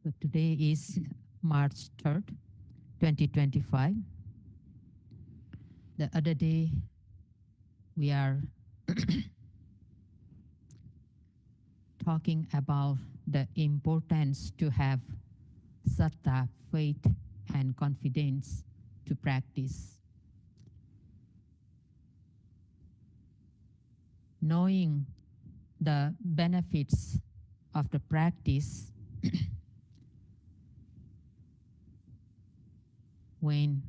So today is March 3rd, 2025. The other day, we are talking about the importance to have sattva, faith, and confidence to practice. Knowing the benefits of the practice when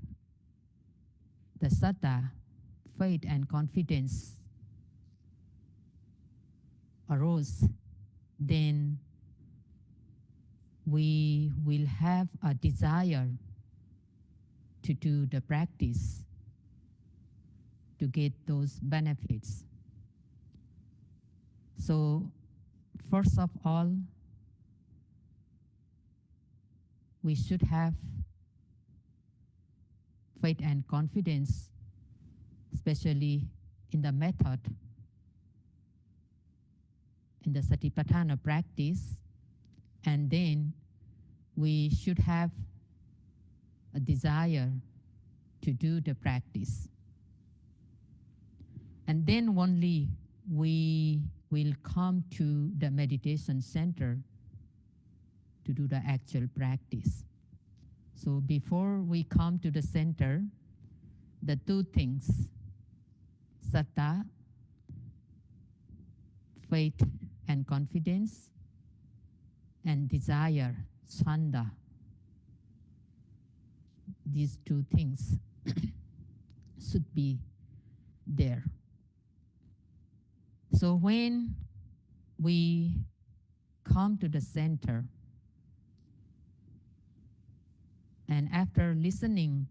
the sattva, faith, and confidence arose, then we will have a desire to do the practice to get those benefits. So, first of all, we should have faith and confidence, especially in the method, in the Satipatthana practice, and then we should have a desire to do the practice. And then only we will come to the meditation center to do the actual practice. So before we come to the center, the two things, sattva, faith and confidence, and desire, chanda, these two things should be there. So when we come to the center, and after listening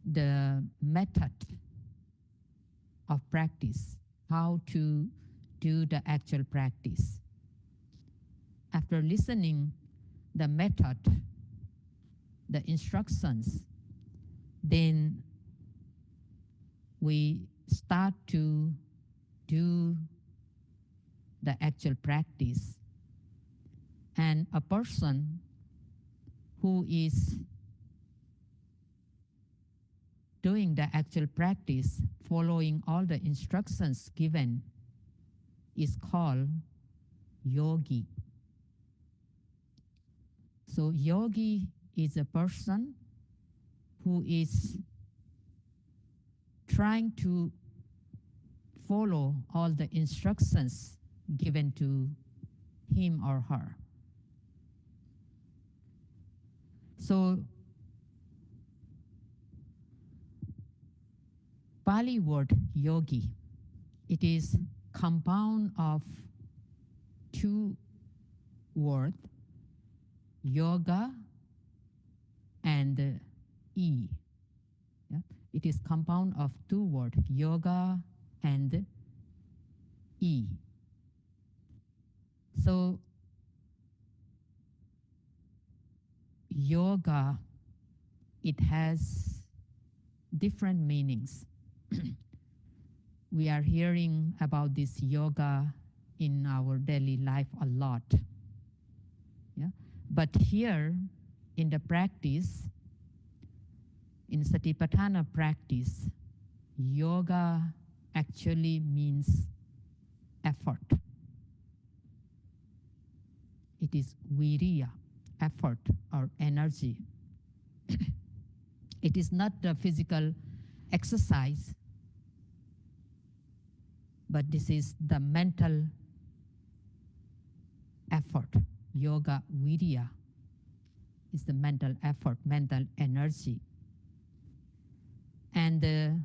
the method of practice, how to do the actual practice, after listening the method, the instructions, then we start to do the actual practice. And a person who is doing the actual practice, following all the instructions given, is called yogi. So yogi is a person who is trying to follow all the instructions given to him or her. So Pali word yogi, it is compound of two words, yoga and e. Yeah? It is compound of two words, yoga and e. So yoga, it has different meanings. We are hearing about this yoga in our daily life a lot. Yeah? But here in the practice, in Satipatthana practice, yoga actually means effort. It is Viriya, effort or energy. It is not the physical exercise, but this is the mental effort. Yoga Viriya is the mental effort, mental energy. And the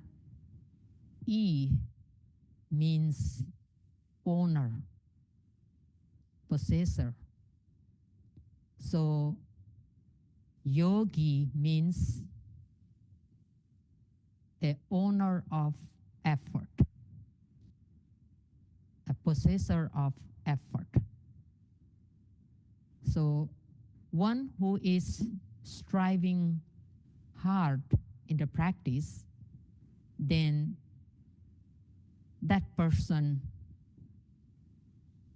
E means owner, possessor. So yogi means a owner of effort, a possessor of effort. So one who is striving hard in the practice, then that person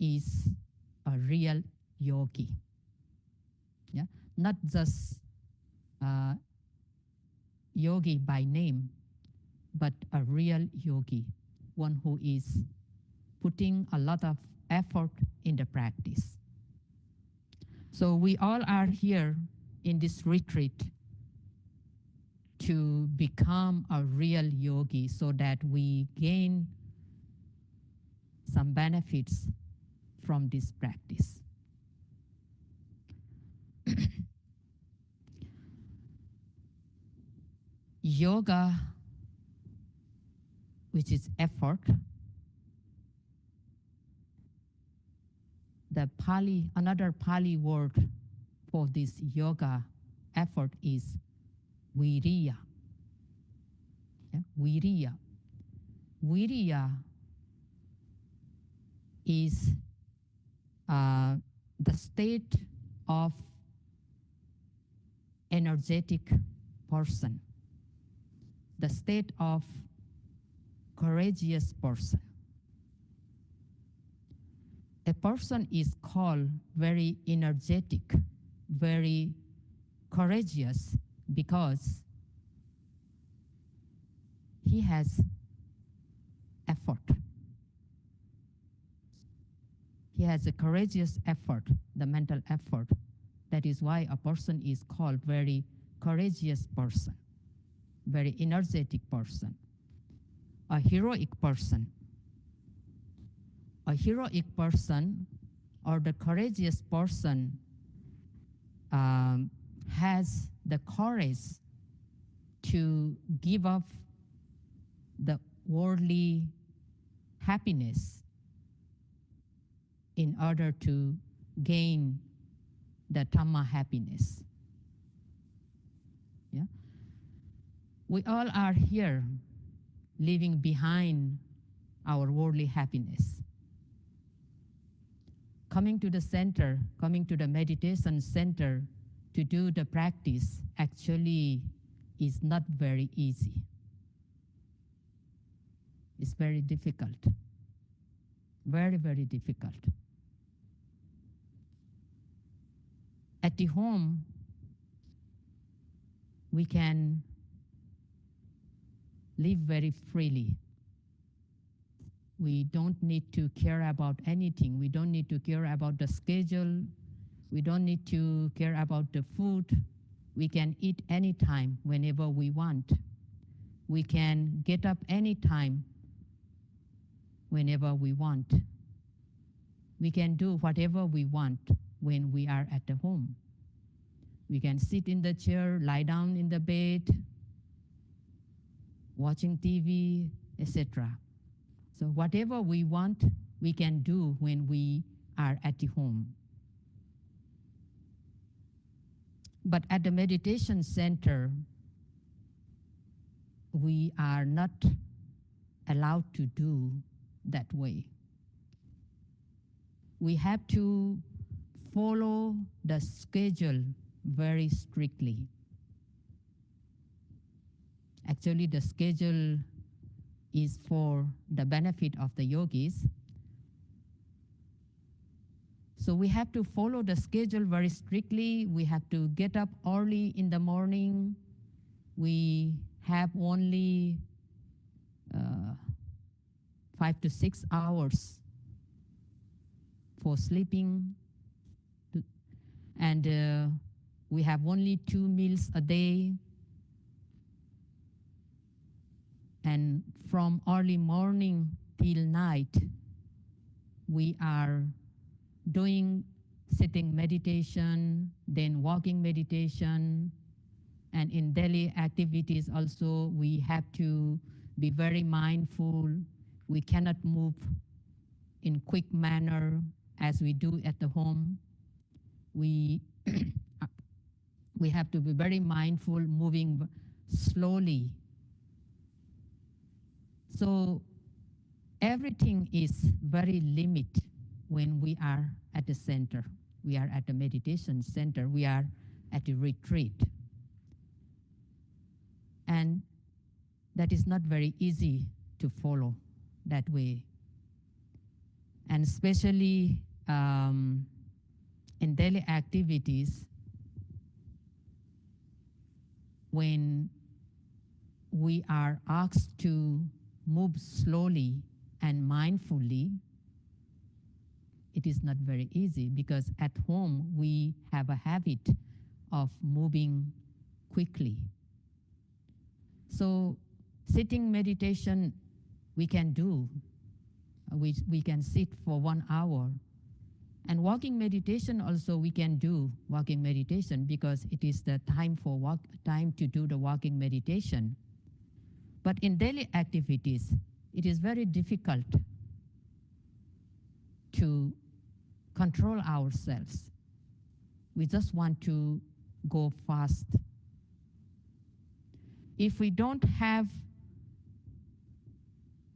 is a real yogi. Yeah, not just uh, yogi by name, but a real yogi, one who is putting a lot of effort in the practice. So we all are here in this retreat to become a real yogi so that we gain some benefits from this practice. Yoga, which is effort, the Pali, another Pali word for this yoga effort is Viriya. Yeah? Viriya. Viriya is the state of energetic person, the state of courageous person. A person is called very energetic, very courageous because he has effort. He has a courageous effort, the mental effort. That is why a person is called very courageous person, very energetic person, a heroic person. A heroic person or the courageous person has the courage to give up the worldly happiness in order to gain the Dhamma happiness. Yeah? We all are here leaving behind our worldly happiness. Coming to the center, coming to the meditation center to do the practice actually is not very easy. It's very difficult. Very, very difficult. At the home, we can live very freely. We don't need to care about anything. We don't need to care about the schedule. We don't need to care about the food. We can eat anytime, whenever we want. We can get up anytime, whenever we want. We can do whatever we want when we are at the home. We can sit in the chair, lie down in the bed, watching TV, etc. So whatever we want, we can do when we are at the home. But at the meditation center, we are not allowed to do that way. We have to follow the schedule very strictly. Actually, the schedule is for the benefit of the yogis. So we have to follow the schedule very strictly. We have to get up early in the morning. We have only 5 to 6 hours for sleeping. And we have only 2 meals a day. And from early morning till night, we are doing sitting meditation, then walking meditation, and in daily activities also we have to be very mindful. We cannot move in quick manner as we do at the home. We we have to be very mindful, moving slowly. So everything is very limited when we are at the center. We are at the meditation center. We are at the retreat. And that is not very easy to follow that way. And especially in daily activities, when we are asked to move slowly and mindfully, it is not very easy, because at home we have a habit of moving quickly. So sitting meditation we can do. We can sit for 1 hour. And walking meditation also we can do walking meditation, because it is the time to do the walking meditation. But in daily activities, it is very difficult to control ourselves. We just want to go fast. If we don't have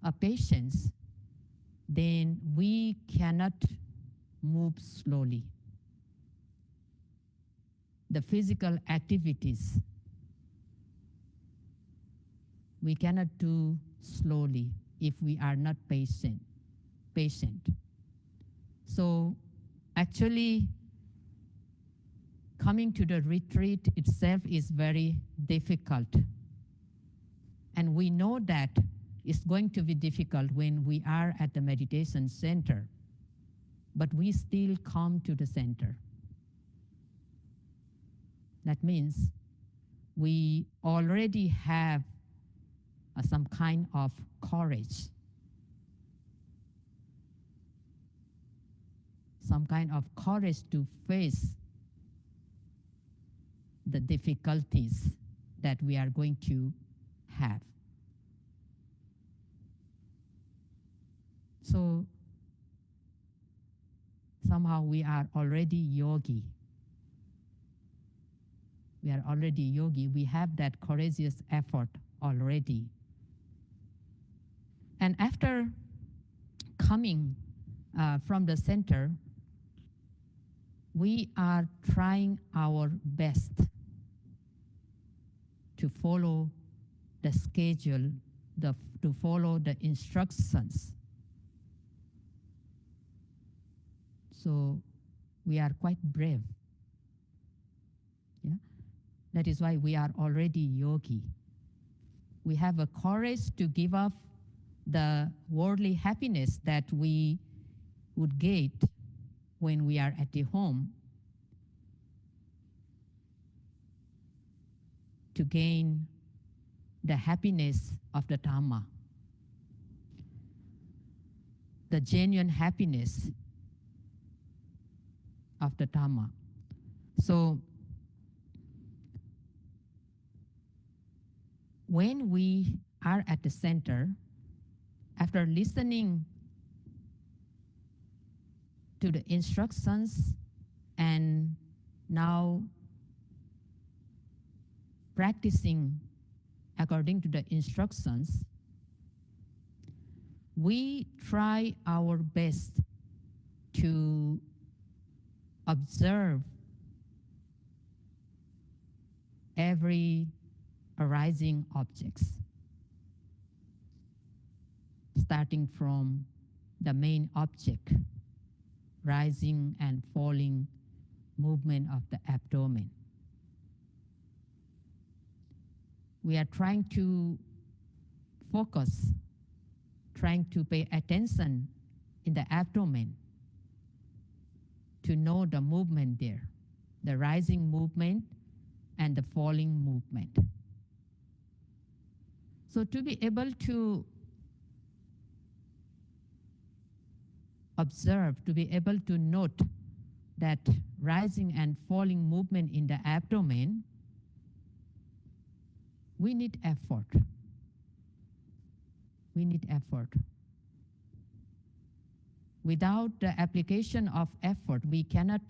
a patience, then we cannot move slowly. The physical activities we cannot do slowly if we are not patient. So actually, coming to the retreat itself is very difficult. And we know that it's going to be difficult when we are at the meditation center, but we still come to the center. That means we already have some kind of courage, to face the difficulties that we are going to have. So somehow we are already yogi. We are already yogi. We have that courageous effort already. And after coming from the center, we are trying our best to follow the schedule, to follow the instructions. So we are quite brave. Yeah? That is why we are already yogi. We have a courage to give up the worldly happiness that we would get when we are at the home, to gain the happiness of the Dhamma, the genuine happiness of the Dhamma. So when we are at the center, after listening to the instructions and now practicing according to the instructions, we try our best to observe every arising objects, starting from the main object, rising and falling movement of the abdomen. We are trying to focus, trying to pay attention in the abdomen to know the movement there, the rising movement and the falling movement. So to be able to observe, to be able to note that rising and falling movement in the abdomen, we need effort. We need effort. Without the application of effort, we cannot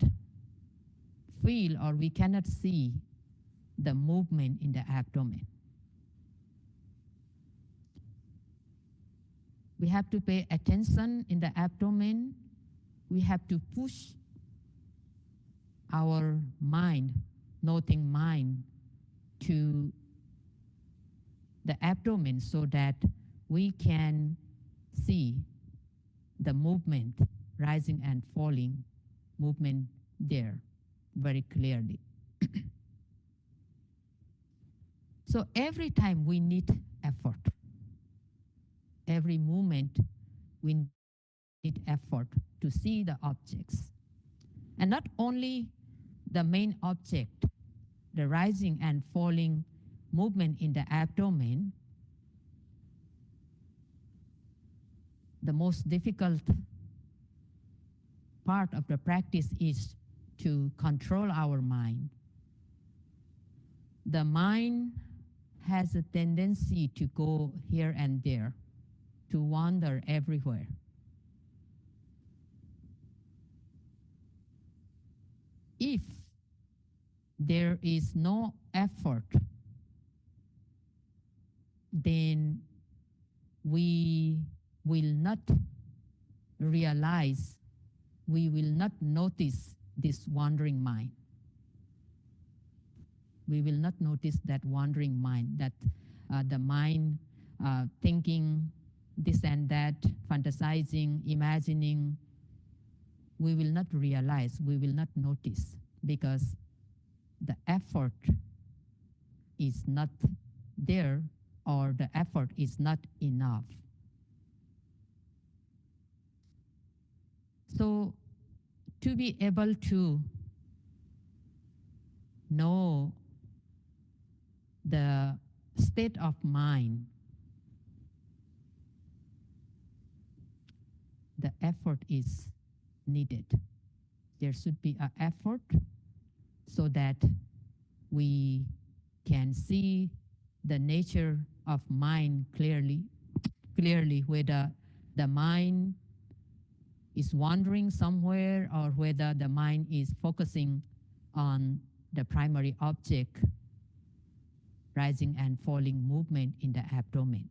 feel or we cannot see the movement in the abdomen. We have to pay attention in the abdomen. We have to push our mind, noting mind, to the abdomen so that we can see the movement, rising and falling movement there very clearly. So every time we need effort, every moment we need effort to see the objects. And not only the main object, the rising and falling movement in the abdomen, the most difficult part of the practice is to control our mind. The mind has a tendency to go here and there, to wander everywhere. If there is no effort, then we will not realize, we will not notice this wandering mind. We will not notice that wandering mind, that the mind thinking this and that, fantasizing, imagining. We will not realize, we will not notice, because the effort is not there, or the effort is not enough. So to be able to know the state of mind, the effort is needed. There should be an effort so that we can see the nature of mind clearly, whether the mind is wandering somewhere or whether the mind is focusing on the primary object, rising and falling movement in the abdomen.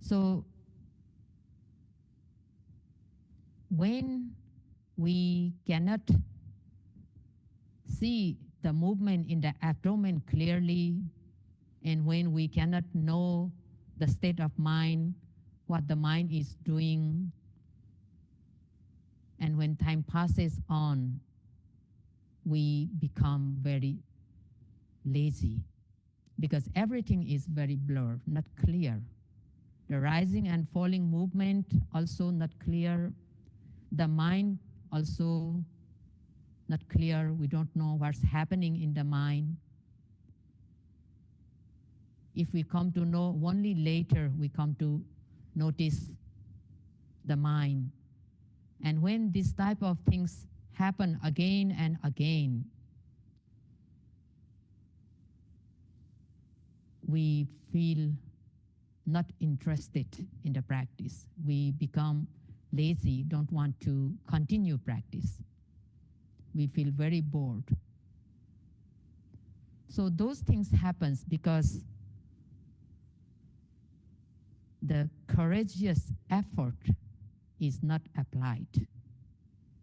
So when we cannot see the movement in the abdomen clearly, and when we cannot know the state of mind, what the mind is doing, and when time passes on, we become very lazy because everything is very blurred, not clear. The rising and falling movement also not clear. The mind also not clear. We don't know what's happening in the mind. If we come to know only later, we come to notice the mind. And when this type of things happen again and again, we feel not interested in the practice. We become lazy, don't want to continue practice. We feel very bored. So those things happens because the courageous effort is not applied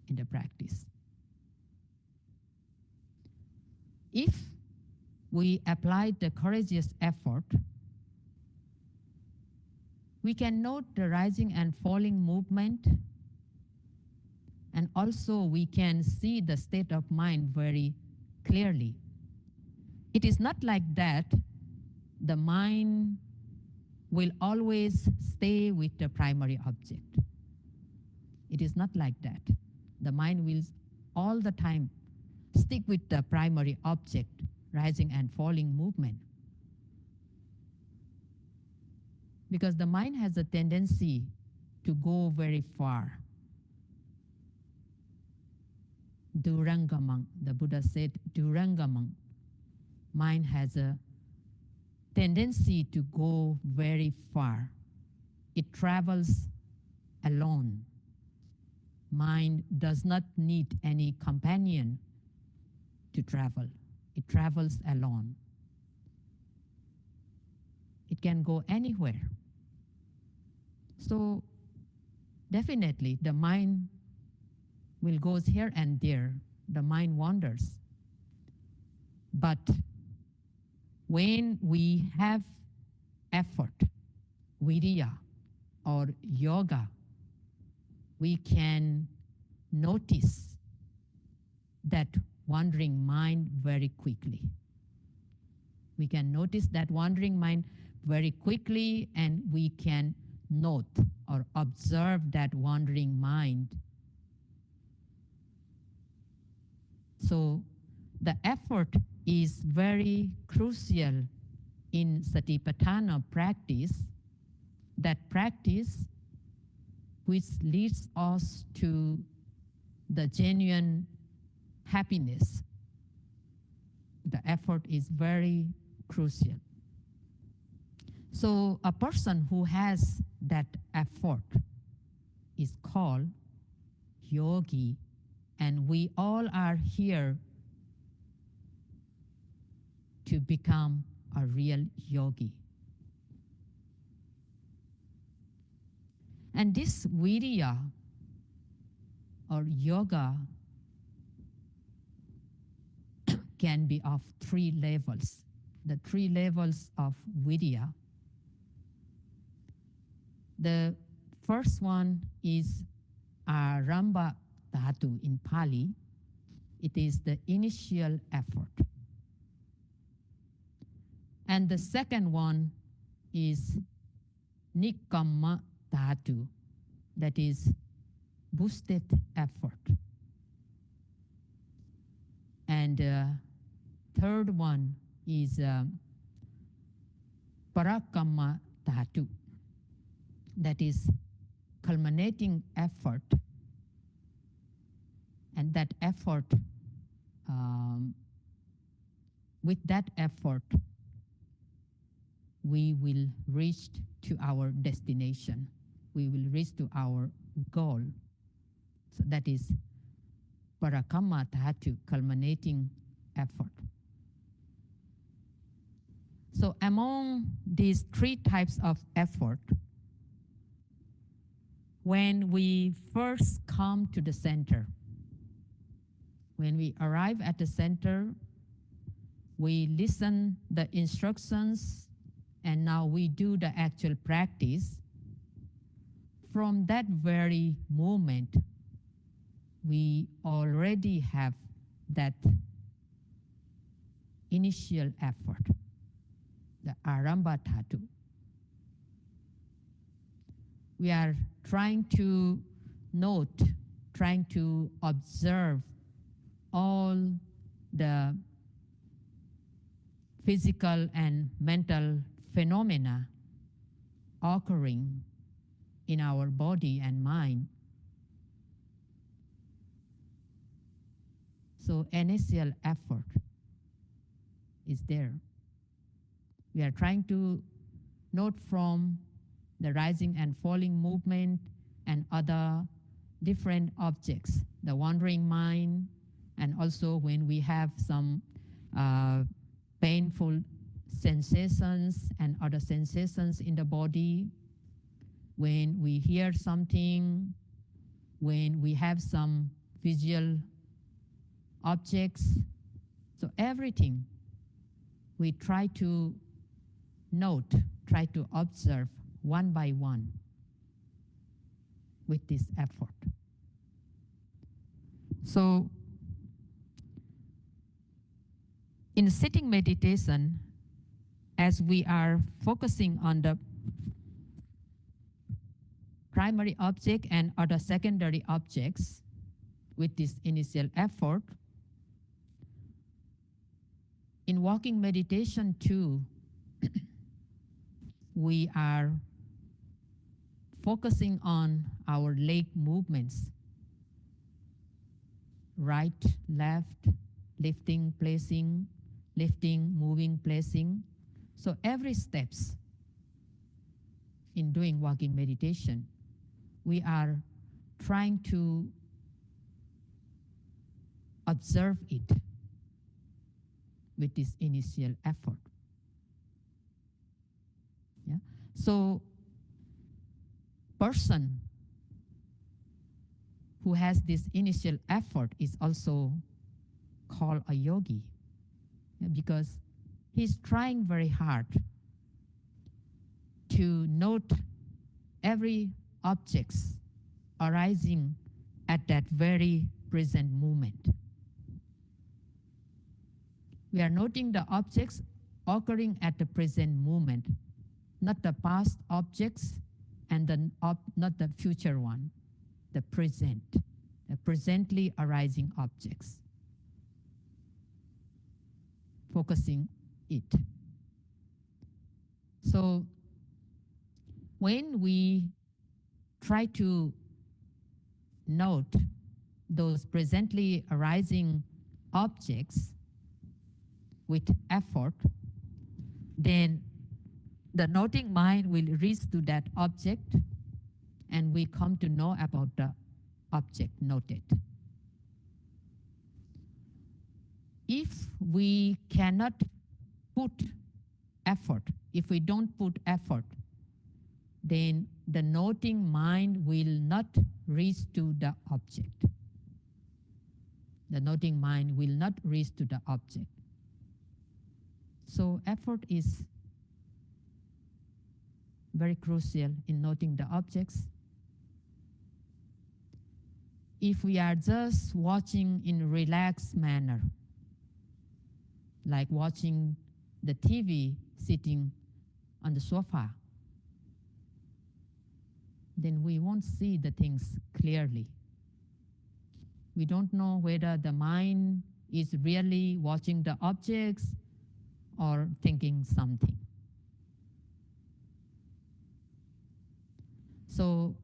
in the practice. If we apply the courageous effort, we can note the rising and falling movement, and also we can see the state of mind very clearly. It is not like that the mind will always stay with the primary object. It is not like that. The mind will all the time stick with the primary object, rising and falling movement. Because the mind has a tendency to go very far. Durangamang, the Buddha said, Durangamang, mind has a tendency to go very far. It travels alone. Mind does not need any companion to travel. It travels alone. It can go anywhere. So definitely the mind will goes here and there. The mind wanders. But when we have effort, Viriya or yoga, we can notice that wandering mind very quickly. We can notice that wandering mind very quickly, and we can note or observe that wandering mind. So the effort is very crucial in Satipatthana practice, that practice which leads us to the genuine happiness. The effort is very crucial. So a person who has that effort is called yogi, and we all are here to become a real yogi. And this Viriya or yoga can be of 3 levels. The 3 levels of Viriya. The first one is Arambha Dhatu in Pali. It is the initial effort. And the second one is Nikkama Dhatu, that is boosted effort. And third one is Parakama Dhatu, that is culminating effort. And that effort, with that effort, we will reach to our destination. We will reach to our goal. So that is Parakama Dhatu, culminating effort. So among these 3 types of effort, when we first come to the center, when we arrive at the center, we listen the instructions, and now we do the actual practice. From that very moment, we already have that initial effort, the Arambha Dhatu. We are trying to note, trying to observe all the physical and mental phenomena occurring in our body and mind. So initial effort is there. We are trying to note from the rising and falling movement and other different objects, the wandering mind, and also when we have some painful sensations and other sensations in the body, when we hear something, when we have some visual objects. So everything we try to note, try to observe one by one with this effort. So in sitting meditation, as we are focusing on the primary object and other secondary objects with this initial effort, in walking meditation too, we are focusing on our leg movements, right, left, lifting, placing, lifting, moving, placing. So every steps in doing walking meditation, we are trying to observe it with this initial effort. Yeah. So person who has this initial effort is also called a yogi, because he's trying very hard to note every objects arising at that very present moment. We are noting the objects occurring at the present moment, not the past objects and not the future one, the present, the presently arising objects, focusing it. So when we try to note those presently arising objects with effort, then the noting mind will reach to that object and we come to know about the object noted. If we cannot put effort, if we don't put effort, then the noting mind will not reach to the object. The noting mind will not reach to the object. So effort is very crucial in noting the objects. If we are just watching in a relaxed manner, like watching the TV sitting on the sofa, then we won't see the things clearly. We don't know whether the mind is really watching the objects or thinking something. So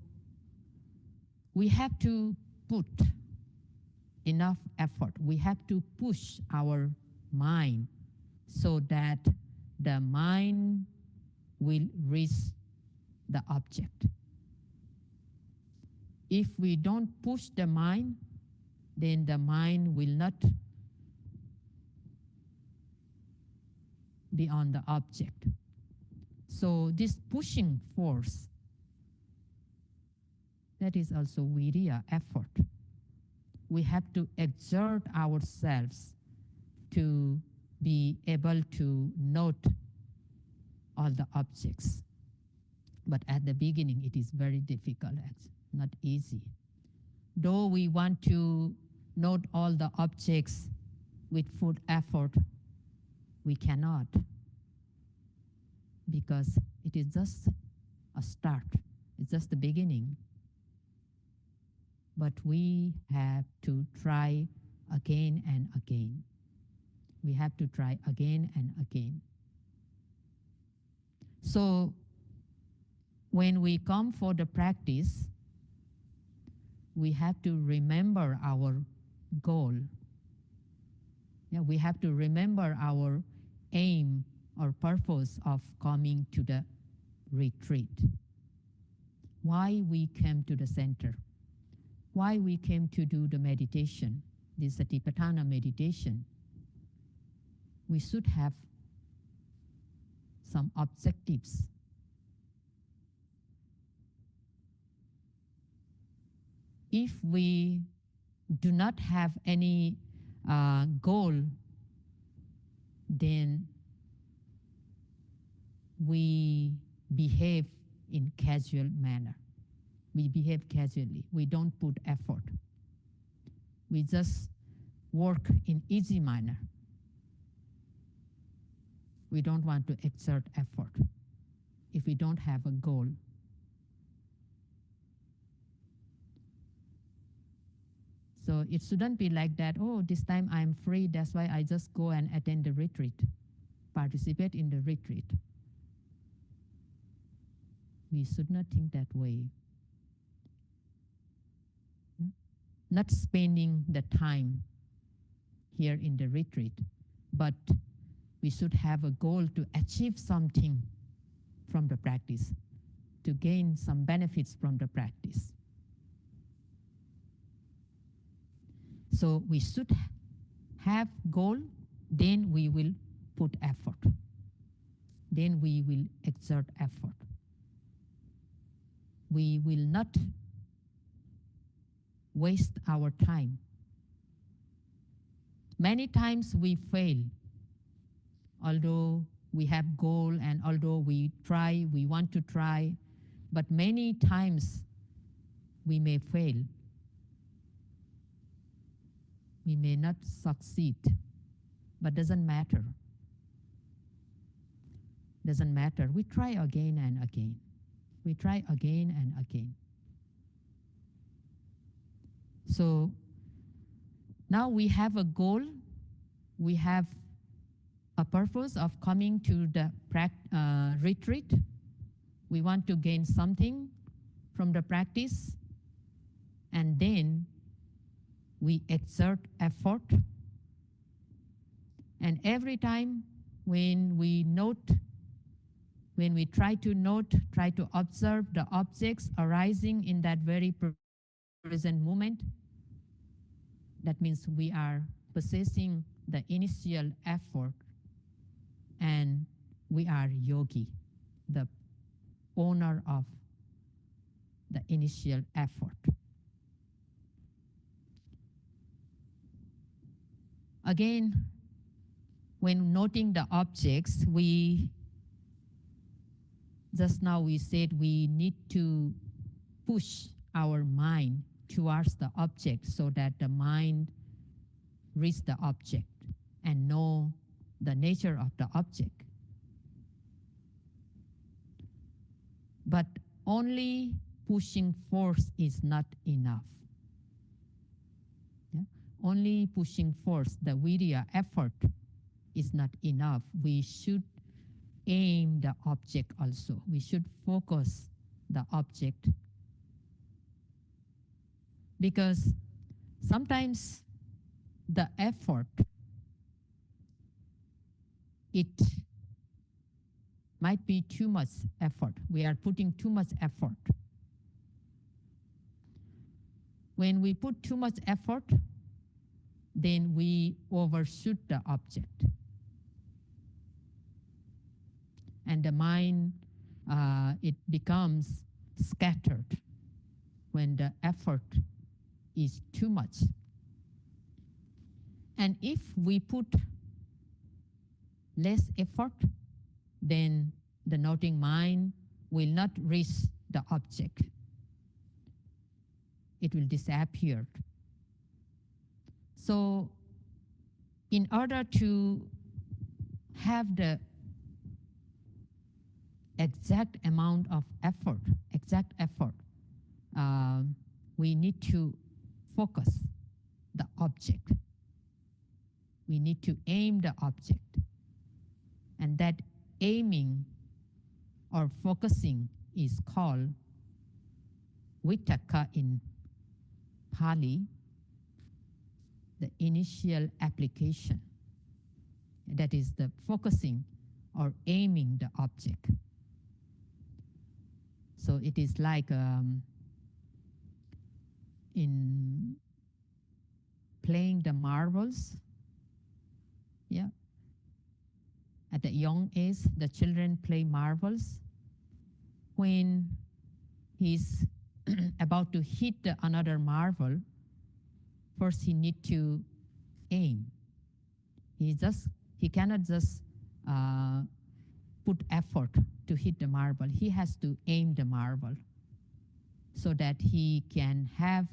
we have to put enough effort. We have to push our mind so that the mind will reach the object. If we don't push the mind, then the mind will not be on the object. So this pushing force, that is also Viriya, effort. We have to exert ourselves to be able to note all the objects. But at the beginning, it is very difficult. It's not easy. Though we want to note all the objects with full effort, we cannot, because it is just a start. It's just the beginning. But we have to try again and again. We have to try again and again. So when we come for the practice, we have to remember our goal. Yeah, we have to remember our aim or purpose of coming to the retreat. Why we came to the center. Why we came to do the meditation, this Satipatthana meditation. We should have some objectives. If we do not have any goal, then we behave in casual manner. We behave casually. We don't put effort. We just work in easy manner. We don't want to exert effort if we don't have a goal. So it shouldn't be like that, oh, this time I'm free, that's why I just go and attend the retreat, participate in the retreat. We should not think that way. Not spending the time here in the retreat, but we should have a goal to achieve something from the practice, to gain some benefits from the practice. So we should have goal, then we will put effort. Then we will exert effort. We will not waste our time. Many times we fail, although we have goal and although we try, we want to try, but many times we may fail. We may not succeed. but doesn't matter. Doesn't matter. We try again and again. We try again and again. So now we have a goal. We have a purpose of coming to the retreat. We want to gain something from the practice, and then we exert effort. And every time when we try to observe the objects arising in that very present moment, that means we are possessing the initial effort, and we are yogi, the owner of the initial effort. Again, when noting the objects, just now we said we need to push our mind towards the object so that the mind reads the object and know the nature of the object. But only pushing force is not enough. Yeah? Only pushing force, the Viriya effort, is not enough. We should aim the object also. We should focus the object. Because sometimes the effort, it might be too much effort. We are putting too much effort. When we put too much effort, then we overshoot the object. And the mind, it becomes scattered when the effort is too much. And if we put less effort, then the noting mind will not reach the object. It will disappear. So in order to have the exact amount of effort, we need to focus the object. We need to aim the object. And that aiming or focusing is called vitakka in Pali, the initial application. That is the focusing or aiming the object. So it is like in playing the marbles. Yeah. At the young age, the children play marbles. When he's about to hit another marble, first he needs to aim. He cannot just put effort to hit the marble. He has to aim the marble so that he can have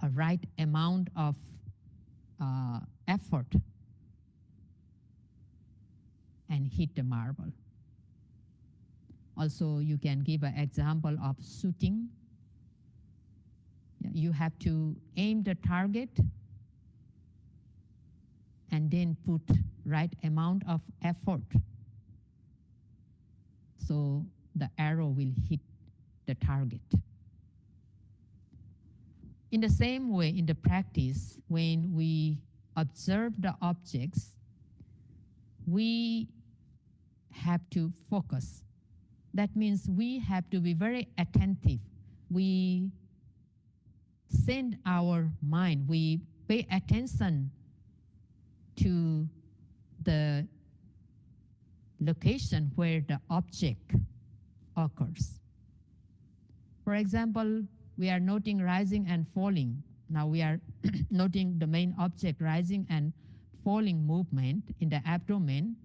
a right amount of effort and hit the marble. Also, you can give an example of shooting. You have to aim the target and then put right amount of effort so the arrow will hit the target. In the same way, in the practice, when we observe the objects, we have to focus. That means we have to be very attentive. We send our mind, we pay attention to the location where the object occurs. For example, we are noting rising and falling. Now we are noting the main object rising and falling movement in the abdomen.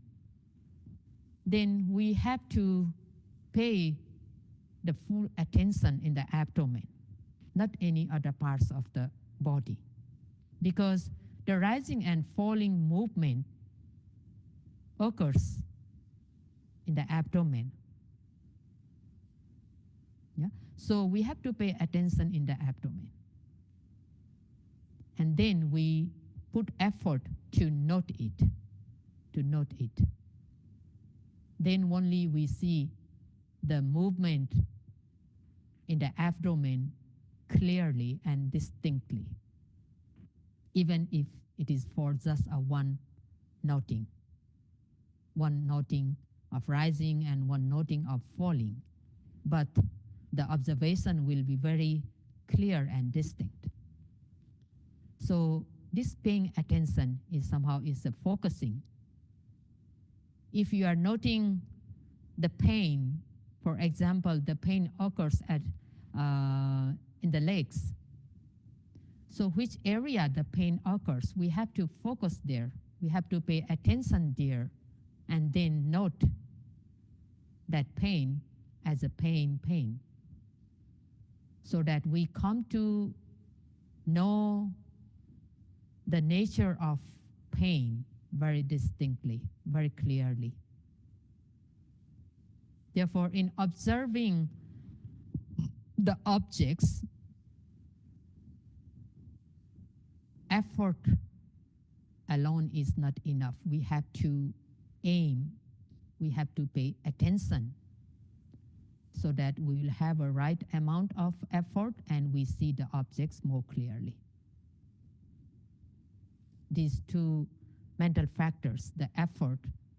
Then we have to pay the full attention in the abdomen, not any other parts of the body. Because the rising and falling movement occurs in the abdomen. Yeah? So we have to pay attention in the abdomen. And then we put effort to note it, to note it. Then only we see the movement in the abdomen clearly and distinctly, even if it is for just a one noting of rising and one noting of falling. But the observation will be very clear and distinct. So this paying attention is somehow is a focusing. If you are noting the pain, for example, the pain occurs in the legs. So which area the pain occurs, we have to focus there. We have to pay attention there and then note that pain as a pain, so that we come to know the nature of pain very distinctly, very clearly. Therefore, in observing the objects, effort alone is not enough. We have to aim, we have to pay attention, so that we will have a right amount of effort and we see the objects more clearly. These two mental factors, the effort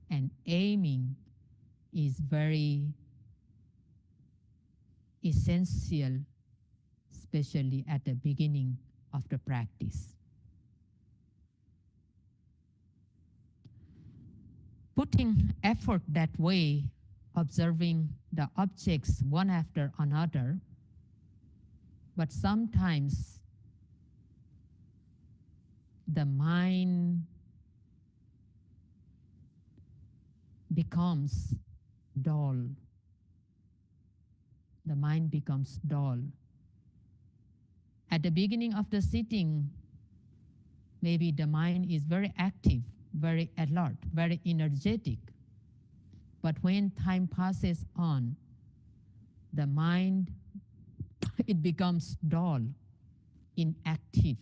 and aiming, is very essential, especially at the beginning of the practice. Putting effort that way, observing the objects one after another, but sometimes the mind becomes dull. The mind becomes dull. At the beginning of the sitting, maybe the mind is very active, very alert, very energetic. But when time passes on, the mind, it becomes dull, inactive.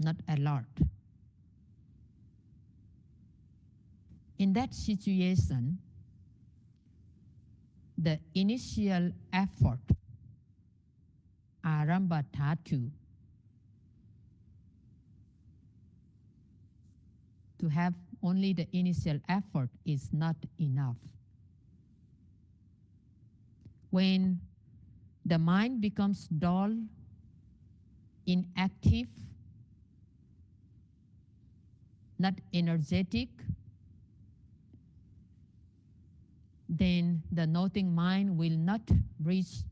Not alert. In that situation, the initial effort, aramba dhatu, to have only the initial effort is not enough. When the mind becomes dull, inactive, not energetic, then the noting mind will not reach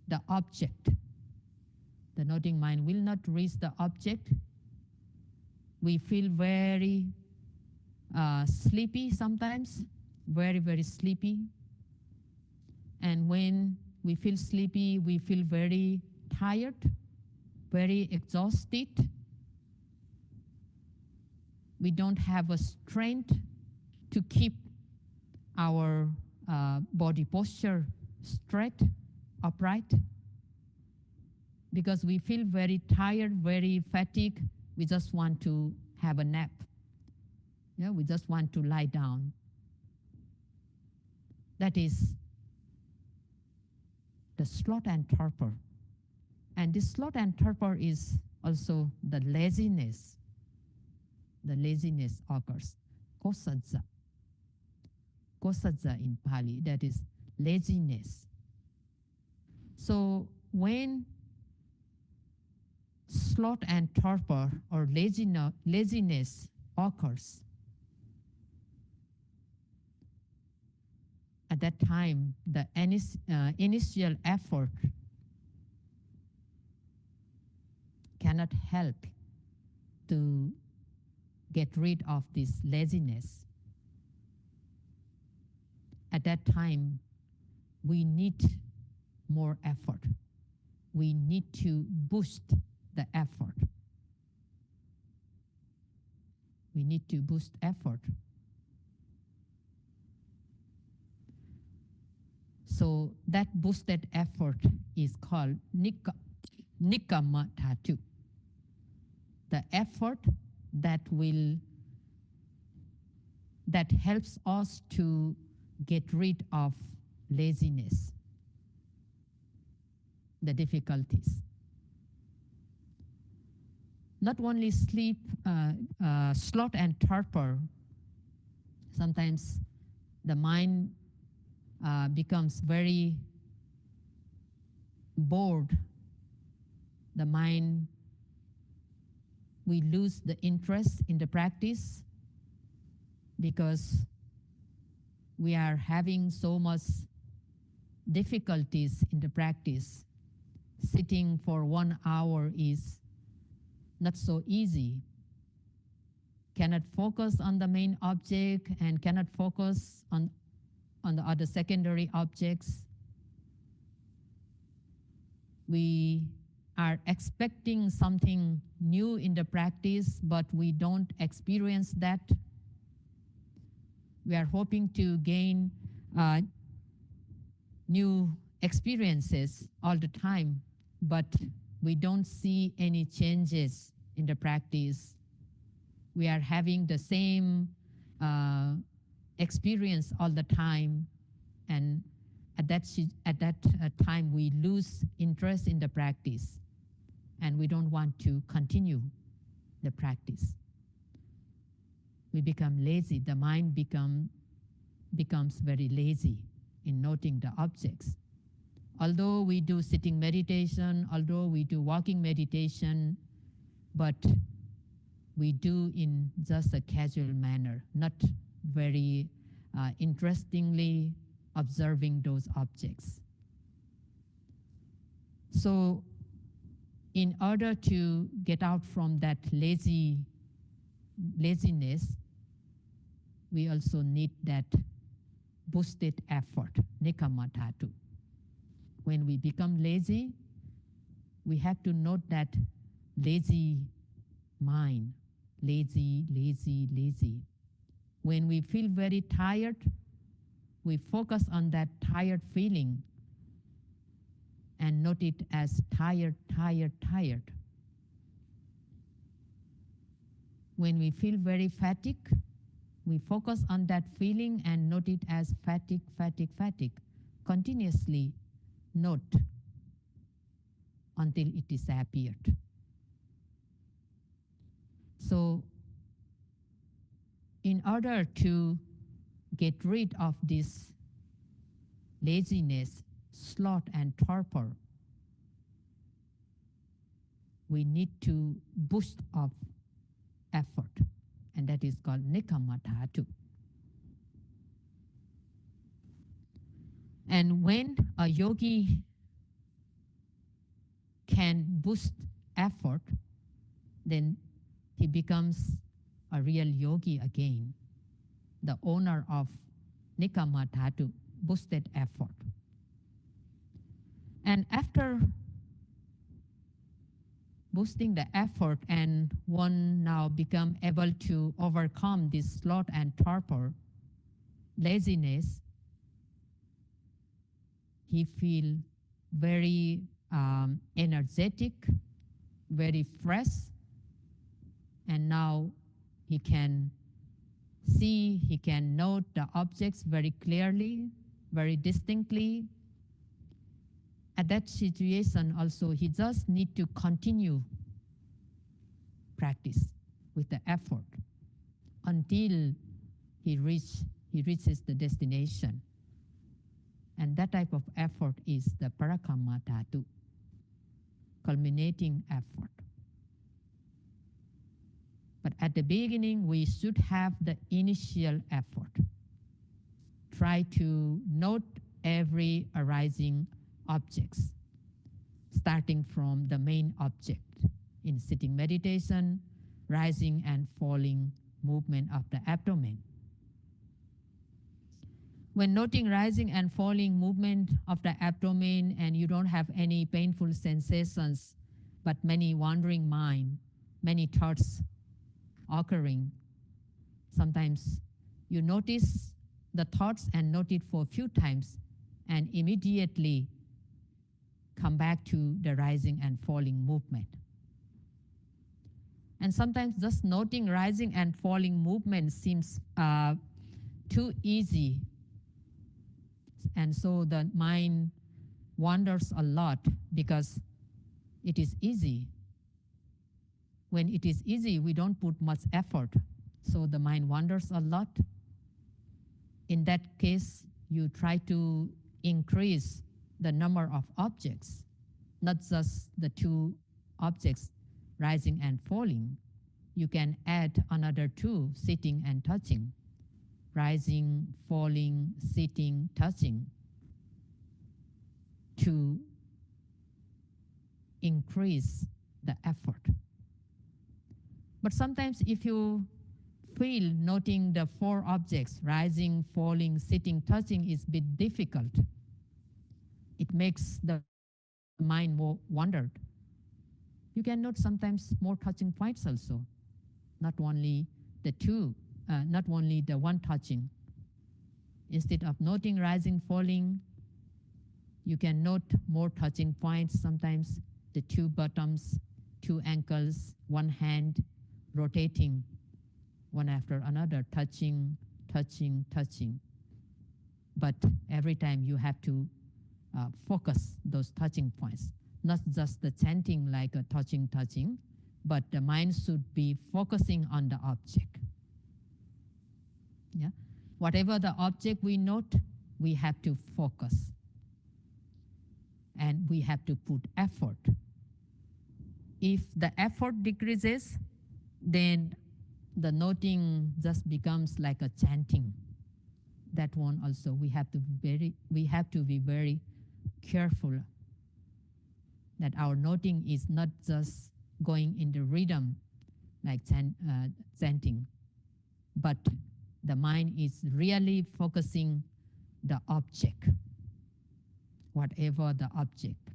the object. The noting mind will not reach the object. We feel very sleepy sometimes, very, very sleepy. And when we feel sleepy, we feel very tired, very exhausted. We don't have a strength to keep our body posture straight, upright, because we feel very tired, very fatigued. We just want to have a nap. Yeah, we just want to lie down. That is the sloth and torpor. And this sloth and torpor is also the laziness. The laziness occurs. Kosadza. Kosadza in Pali, that is laziness. So when sloth and torpor or laziness occurs, at that time, the initial effort cannot help to get rid of this laziness. At that time, we need more effort. we need to boost the effort. We need to boost effort. So that boosted effort is called nikama dhatu. The effort that helps us to get rid of laziness, the difficulties. Not only sleep, sloth and torpor, sometimes the mind becomes very bored. The mind, we lose the interest in the practice because we are having so much difficulties in the practice. Sitting for 1 hour is not so easy. Cannot focus on the main object and cannot focus on the other secondary objects. We are expecting something new in the practice, but we don't experience that. We are hoping to gain new experiences all the time, but we don't see any changes in the practice. We are having the same experience all the time, and at that time we lose interest in the practice, and we don't want to continue the practice. We become lazy. The mind becomes very lazy in noting the objects. Although we do sitting meditation, although we do walking meditation, but we do in just a casual manner, not very interestingly observing those objects. So in order to get out from that laziness, we also need that boosted effort, nikama dhatu. When we become lazy, we have to note that lazy mind, lazy. When we feel very tired, we focus on that tired feeling and note it as tired. When we feel very fatigued, we focus on that feeling and note it as fatigue. Continuously note until it disappeared. So in order to get rid of this laziness, sloth and torpor, we need to boost up effort, and that is called nikama dhatu. And when a yogi can boost effort, then he becomes a real yogi again, the owner of nikama dhatu, boosted effort. And after boosting the effort and one now become able to overcome this sloth and torpor, laziness, he feel very energetic, very fresh, and now he can see, he can note the objects very clearly, very distinctly. At that situation also, he just need to continue practice with the effort until he reaches the destination. And that type of effort is the parakama dhatu, culminating effort. But at the beginning, we should have the initial effort. Try to note every arising objects, starting from the main object in sitting meditation, rising and falling movement of the abdomen. When noting rising and falling movement of the abdomen and you don't have any painful sensations, but many wandering mind, many thoughts occurring, sometimes you notice the thoughts and note it for a few times and immediately come back to the rising and falling movement. And sometimes just noting rising and falling movement seems too easy. And so the mind wanders a lot because it is easy. When it is easy, we don't put much effort. So the mind wanders a lot. In that case, you try to increase the number of objects, not just the two objects rising and falling. You can add another two, sitting and touching. Rising, falling, sitting, touching, to increase the effort. But sometimes if you feel noting the four objects, rising, falling, sitting, touching, is a bit difficult, it makes the mind more wandered. You can note sometimes more touching points also, not only the two, not only the one touching. Instead of noting rising, falling, you can note more touching points, sometimes the two bottoms, two ankles, one hand rotating one after another, touching, touching, touching. But every time you have to focus those touching points, not just the chanting like a touching, touching, but the mind should be focusing on the object. Yeah? Whatever the object we note, we have to focus. And we have to put effort. If the effort decreases, then the noting just becomes like a chanting. That one also we have to be very careful that our noting is not just going in the rhythm like chanting, but the mind is really focusing the object, whatever the object.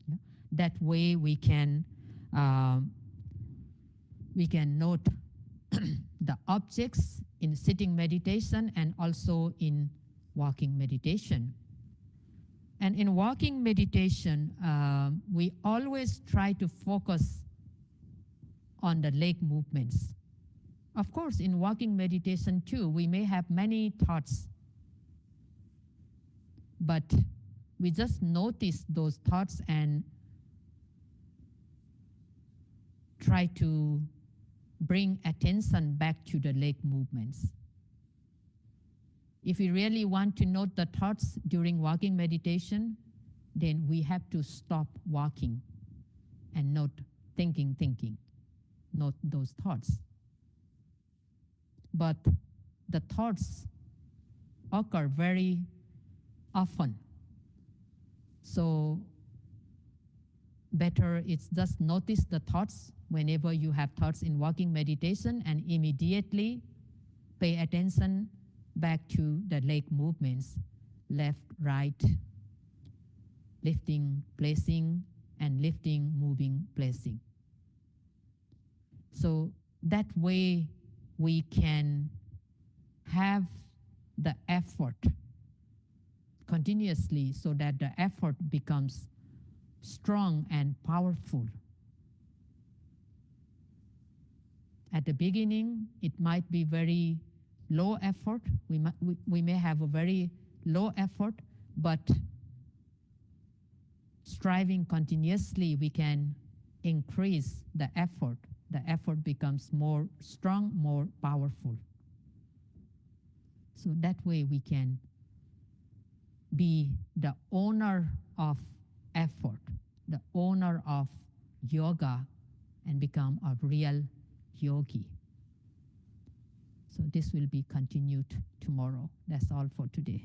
Yeah? That way we can note the objects in sitting meditation and also in walking meditation. And in walking meditation, we always try to focus on the leg movements. Of course, in walking meditation too, we may have many thoughts, but we just notice those thoughts and try to bring attention back to the leg movements. If we really want to note the thoughts during walking meditation, then we have to stop walking and not thinking, note those thoughts. But the thoughts occur very often. So better it's just notice the thoughts whenever you have thoughts in walking meditation and immediately pay attention back to the leg movements, left, right, lifting, placing, and lifting, moving, placing. So that way we can have the effort continuously so that the effort becomes strong and powerful. At the beginning, it might be very low effort. We may have a very low effort, but striving continuously, we can increase the effort. The effort becomes more strong, more powerful. So that way we can be the owner of effort, the owner of yoga, and become a real yogi. So this will be continued tomorrow. That's all for today.